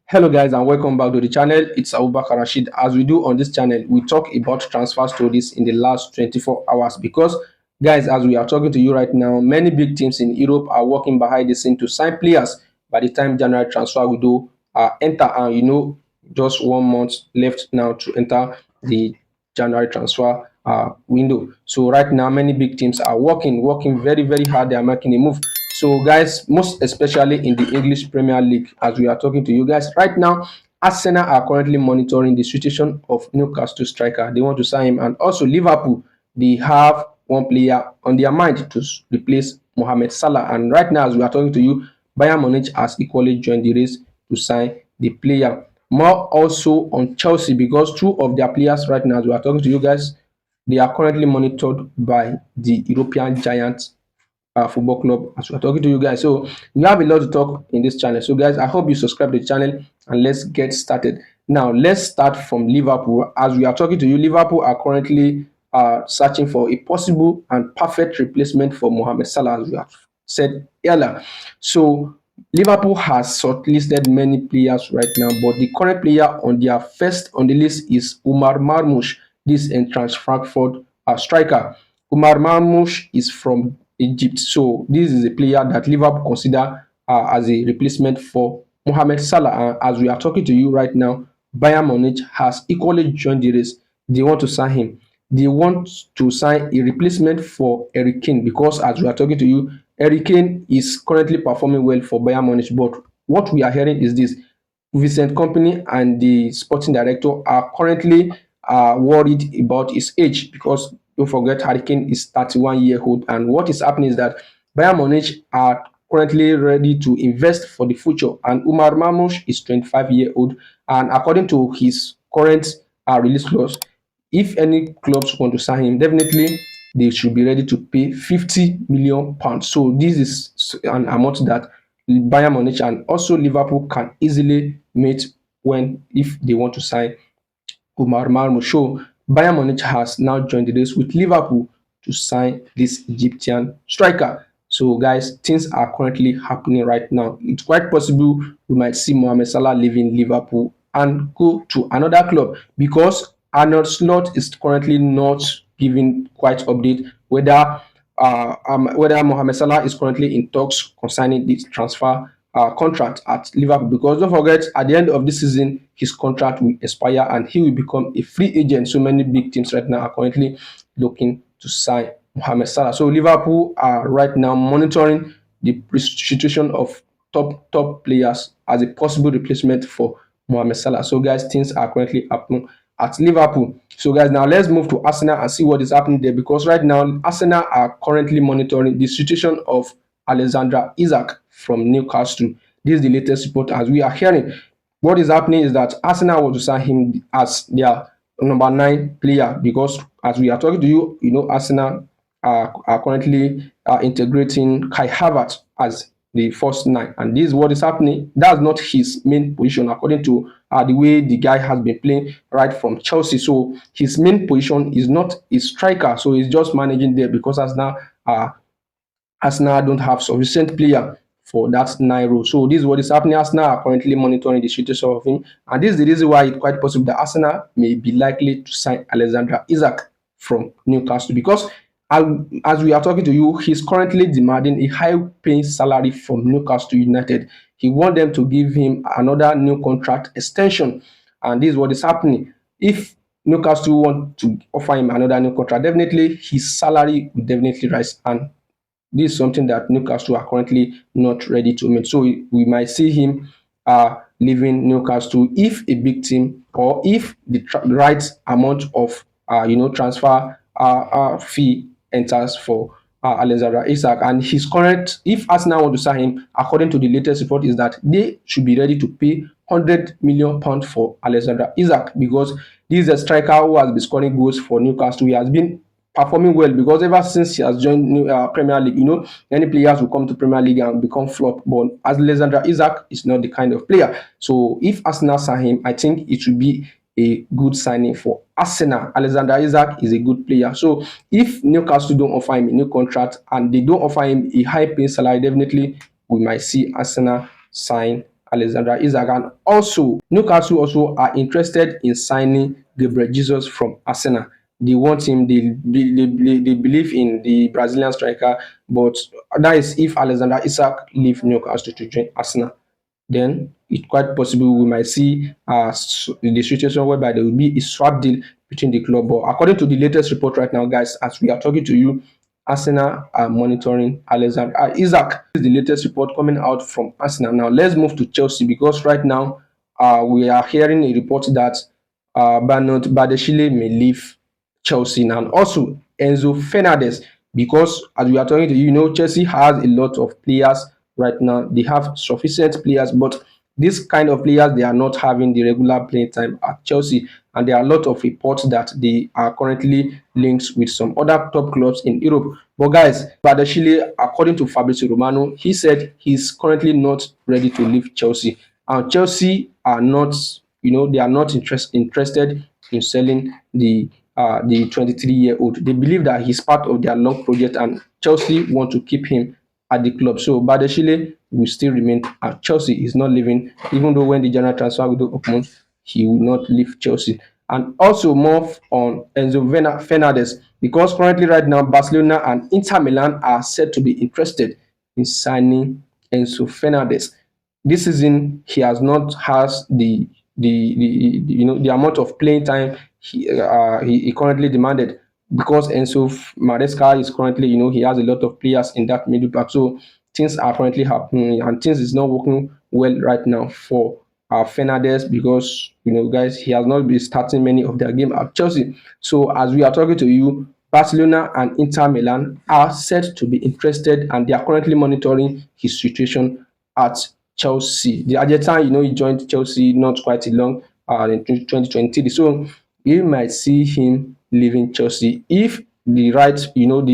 Hello guys and welcome back to the channel. It's Abubakar Rasheed. As we do on this channel, we talk about transfer stories in the last 24 hours because guys, as we are talking to you right now, many big teams in Europe are working behind the scene to sign players by the time January transfer we do enter, and just 1 month left now to enter the January transfer window. So right now many big teams are working very hard. They are making a move. So, guys, most especially in the English Premier League, as we are talking to you guys right now, Arsenal are currently monitoring the situation of Newcastle striker. They want to sign him, and also Liverpool. They have one player on their mind to replace Mohamed Salah. And right now, as we are talking to you, Bayern Munich has equally joined the race to sign the player. More also on Chelsea because two of their players right now, as we are talking to you guys, they are currently monitored by the European giants football club as we're talking to you guys. So we have a lot to talk in this channel. So guys, I hope you subscribe to the channel and let's get started. Now let's start from Liverpool. As we are talking to you, Liverpool are currently searching for a possible and perfect replacement for Mohamed Salah, as we have said earlier. So Liverpool has shortlisted many players right now, but the current player on their first on the list is Umar Marmoush. This entrance Frankfurt striker. Umar Marmoush is from Egypt. So this is a player that Liverpool consider as a replacement for Mohamed Salah. As we are talking to you right now, Bayern Munich has equally joined the race. They want to sign him. They want to sign a replacement for Harry Kane because as we are talking to you, Harry Kane is currently performing well for Bayern Munich. But what we are hearing is this: Vincent Company and the sporting director are currently worried about his age because don't forget Harry Kane is 31-year-old, and what is happening is that Bayern Munich are currently ready to invest for the future, and Umar Marmoush is 25-year-old, and according to his current release clause, if any clubs want to sign him, definitely they should be ready to pay 50 million pounds. So this is an amount that Bayern Munich and also Liverpool can easily meet when if they want to sign Umar Marmoush. So Bayern Munich has now joined the race with Liverpool to sign this Egyptian striker. So guys, things are currently happening right now. It's quite possible we might see Mohamed Salah leaving Liverpool and go to another club because Arnold Slot is currently not giving quite update whether Mohamed Salah is currently in talks concerning this transfer contract at Liverpool, because don't forget at the end of this season his contract will expire and he will become a free agent. So many big teams right now are currently looking to sign Mohamed Salah. So Liverpool are right now monitoring the situation of top players as a possible replacement for Mohamed Salah. So guys, things are currently happening at Liverpool. So guys, now let's move to Arsenal and see what is happening there, because right now Arsenal are currently monitoring the situation of Alexander Isak from Newcastle. This is the latest report as we are hearing. What is happening is that Arsenal want to sign him as their number 9 player because as we are talking to you, Arsenal are currently integrating Kai Havertz as the first 9, and this is what is happening. That's not his main position according to the way the guy has been playing right from Chelsea. So his main position is not a striker, so he's just managing there because Arsenal don't have sufficient player for that 9 role. So this is what is happening. Arsenal are currently monitoring the situation of him, and this is the reason why it's quite possible that Arsenal may be likely to sign Alexander Isak from Newcastle because as we are talking to you, he's currently demanding a high-paying salary from Newcastle United. He wants them to give him another new contract extension, and this is what is happening. If Newcastle want to offer him another new contract, definitely his salary will definitely rise, and this is something that Newcastle are currently not ready to meet. So we might see him leaving Newcastle if a big team or if the right amount of transfer fee enters for Alexander Isak. And his current, if Arsenal want to sign him, according to the latest report, is that they should be ready to pay 100 million pounds for Alexander Isak because this is a striker who has been scoring goals for Newcastle. He has been performing well because ever since he has joined Premier League, many players will come to Premier League and become flop. But Alexander Isak is not the kind of player. So if Arsenal sign him, I think it should be a good signing for Arsenal. Alexander Isak is a good player. So if Newcastle don't offer him a new contract and they don't offer him a high paying salary, definitely we might see Arsenal sign Alexander Isak. And also, Newcastle also are interested in signing Gabriel Jesus from Arsenal. They want him, they believe in the Brazilian striker, but that is if Alexander Isak leave Newcastle to join Arsenal, then it's quite possible we might see the situation whereby there will be a swap deal between the club. But according to the latest report right now, guys, as we are talking to you, Arsenal are monitoring Alexander Isaac. This is the latest report coming out from Arsenal. Now let's move to Chelsea, because right now we are hearing a report that Bernard Badeshile may leave Chelsea now, and also Enzo Fernandez, because as we are talking to you, you know, Chelsea has a lot of players right now. They have sufficient players, but this kind of players, they are not having the regular playing time at Chelsea, and there are a lot of reports that they are currently linked with some other top clubs in Europe. But guys, Badashile, according to Fabrizio Romano, he said he's currently not ready to leave Chelsea, and Chelsea are not, you know, they are not interested in selling the 23-year-old. They believe that he's part of their long project, and Chelsea want to keep him at the club. So Badeshile will still remain at Chelsea. He's not leaving, even though when the general transfer window opens, he will not leave Chelsea. And also more on Enzo Fernandez, because currently right now Barcelona and Inter Milan are said to be interested in signing Enzo Fernandez. This season he has not has you know, the amount of playing time he currently demanded, because Enzo Maresca is currently, you know, he has a lot of players in that middle back. So things are currently happening, and things is not working well right now for Fernandez, because, you know, guys, he has not been starting many of their game at Chelsea. So as we are talking to you, Barcelona and Inter Milan are said to be interested, and they are currently monitoring his situation at Chelsea. The Argentine, you know, he joined Chelsea not quite long in 2023. So you might see him leaving Chelsea if the right, you know,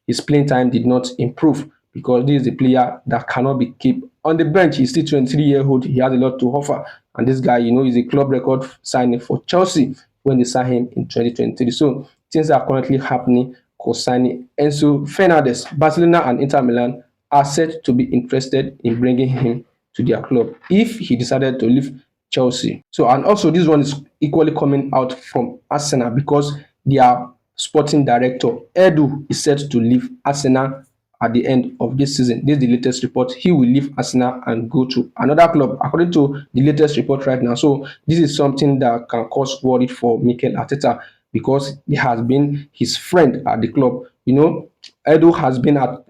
his playing time did not improve, because this is a player that cannot be kept on the bench. He's still 23-year-old. He has a lot to offer, and this guy, you know, is a club record signing for Chelsea when they signed him in 2023. So things are currently happening concerning Enzo Fernandez. Barcelona and Inter Milan are said to be interested in bringing him to their club if he decided to leave Chelsea. So, and also this one is equally coming out from Arsenal, because their sporting director Edu is set to leave Arsenal at the end of this season. This is the latest report. He will leave Arsenal and go to another club, according to the latest report right now. So this is something that can cause worry for Mikel Arteta, because he has been his friend at the club. You know, Edu has been at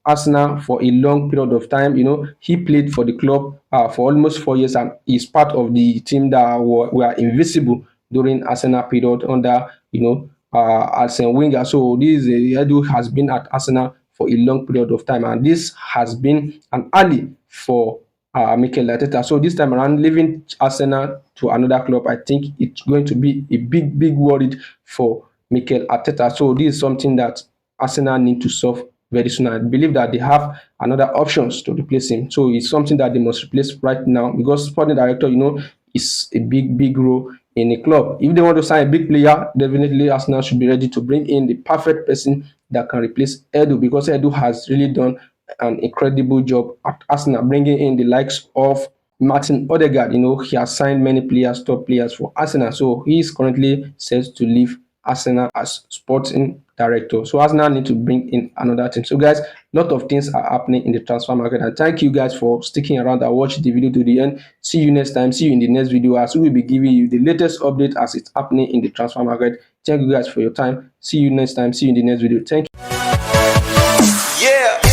Arsenal for a long period of time. You know, he played for the club for almost 4 years, and is part of the team that were invisible during Arsenal period under, you know, Arsene Wenger. So this Edu has been at Arsenal for a long period of time, and this has been an ally for Mikel Arteta. So this time around, leaving Arsenal to another club, I think it's going to be a big worry for Mikel Arteta. So this is something that Arsenal need to solve very soon. I believe that they have another options to replace him. So it's something that they must replace right now, because sporting director, you know, is a big role in a club. If they want to sign a big player, definitely Arsenal should be ready to bring in the perfect person that can replace Edu, because Edu has really done an incredible job at Arsenal, bringing in the likes of Martin Odegaard. You know, he has signed many players, top players for Arsenal. So he is currently set to leave Arsenal as sporting director. So Arsenal need to bring in another team. So guys, a lot of things are happening in the transfer market, and thank you guys for sticking around and watch the video to the end. See you next time. See you in the next video, as we will be giving you the latest update as it's happening in the transfer market. Thank you guys for your time. See you next time. See you in the next video. Thank you. Yeah.